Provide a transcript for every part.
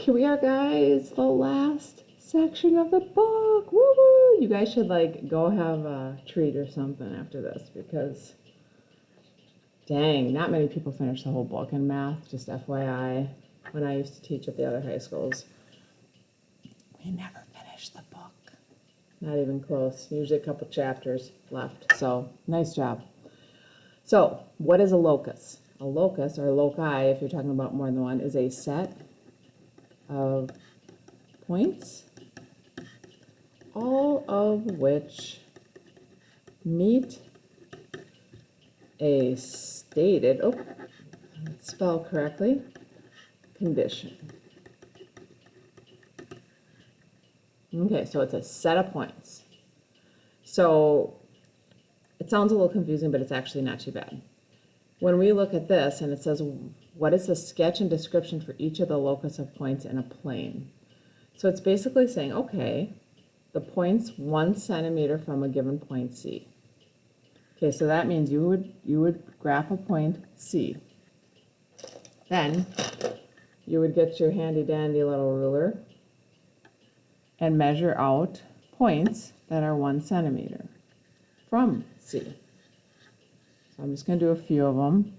here we are, guys. The last section of the book. Woo woo! You guys should like go have a treat or something after this because, dang, not many people finish the whole book in math. Just FYI, when I used to teach at the other high schools, we never finished the book. Not even close. Usually a couple chapters left. So nice job. So what is a locus? A locus, or loci, if you're talking about more than one, is a set of points, all of which meet a stated, let's spell correctly, condition. Okay, so it's a set of points. So it sounds a little confusing, but it's actually not too bad. When we look at this and it says, what is the sketch and description for each of the locus of points in a plane? So it's basically saying, okay, the point's 1 centimeter from a given point C. Okay, so that means you would graph a point C. Then you would get your handy dandy little ruler and measure out points that are 1 centimeter from C. So I'm just going to do a few of them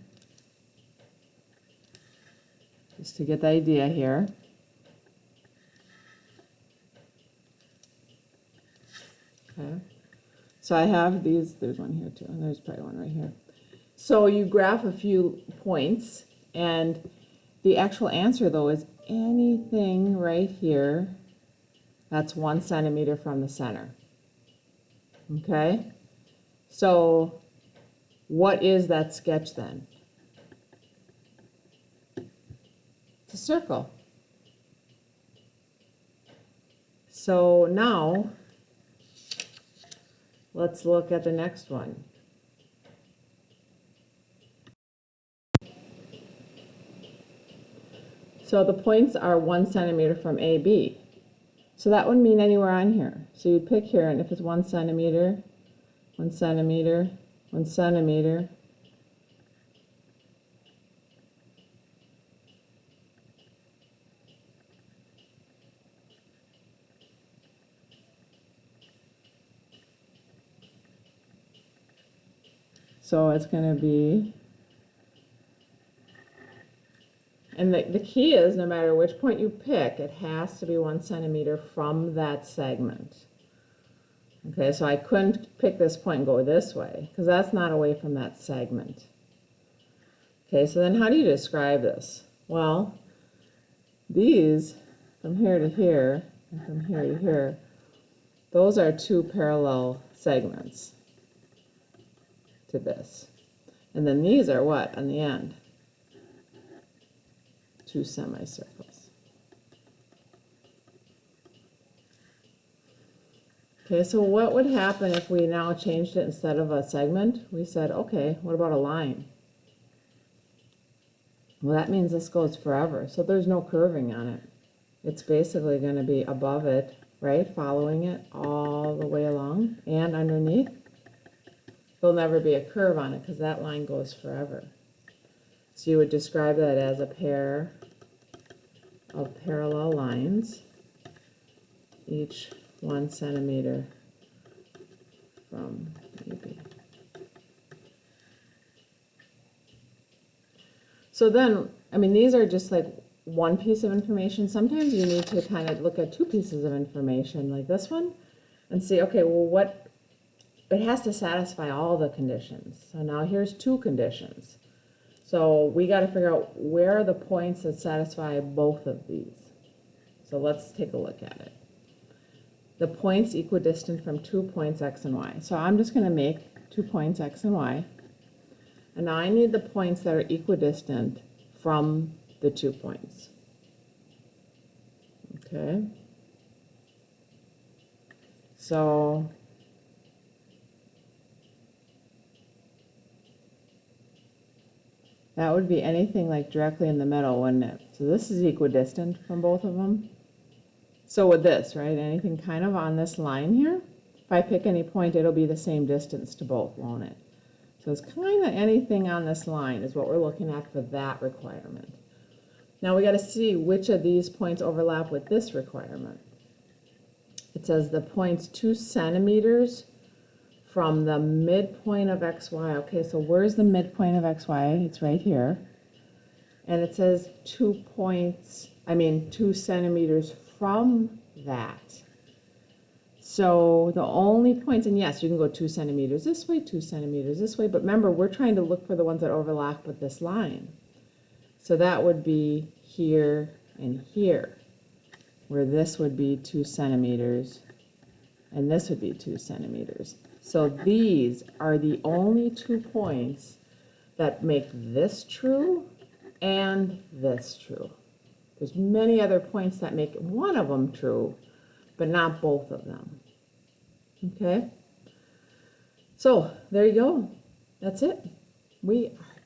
just to get the idea here. Okay. So I have these, there's one here too, and there's probably one right here. So you graph a few points, and the actual answer though is anything right here that's 1 centimeter from the center. Okay? So what is that sketch then? It's a circle. So now let's look at the next one. So the points are 1 centimeter from AB. So that would mean anywhere on here. So you'd pick here, and if it's 1 centimeter, 1 centimeter, 1 centimeter, so it's going to be, and the key is no matter which point you pick, it has to be 1 centimeter from that segment. Okay, so I couldn't pick this point and go this way because that's not away from that segment. Okay, so then how do you describe this? Well, these from here to here and from here to here, those are 2 parallel segments to this. And then these are what on the end? 2 semicircles. Okay, so what would happen if we now changed it instead of a segment? We said, okay, what about a line? Well, that means this goes forever, so there's no curving on it. It's basically going to be above it, right, following it all the way along and underneath. There'll never be a curve on it because that line goes forever. So you would describe that as a pair of parallel lines, each 1 centimeter from AB. So then, I mean, these are just like one piece of information. Sometimes you need to kind of look at 2 pieces of information like this one and see, okay, well, what, it has to satisfy all the conditions. So now here's 2 conditions. So we got to figure out where are the points that satisfy both of these. So let's take a look at it. The points equidistant from 2 points x and y. So I'm just going to make 2 points x and y. And now I need the points that are equidistant from the 2 points. Okay. So that would be anything like directly in the middle, wouldn't it? So this is equidistant from both of them. So with this, right, anything kind of on this line here, if I pick any point, it'll be the same distance to both, won't it? So it's kind of anything on this line is what we're looking at for that requirement. Now we got to see which of these points overlap with this requirement. It says the point's 2 centimeters from the midpoint of XY. Okay, so where's the midpoint of XY? It's right here. And it says 2 centimeters from that. So the only points, and yes, you can go 2 centimeters this way, 2 centimeters this way, but remember, we're trying to look for the ones that overlap with this line. So that would be here and here, where this would be 2 centimeters, and this would be 2 centimeters. So these are the only 2 points that make this true and this true. There's many other points that make one of them true, but not both of them. Okay? So there you go. That's it. We are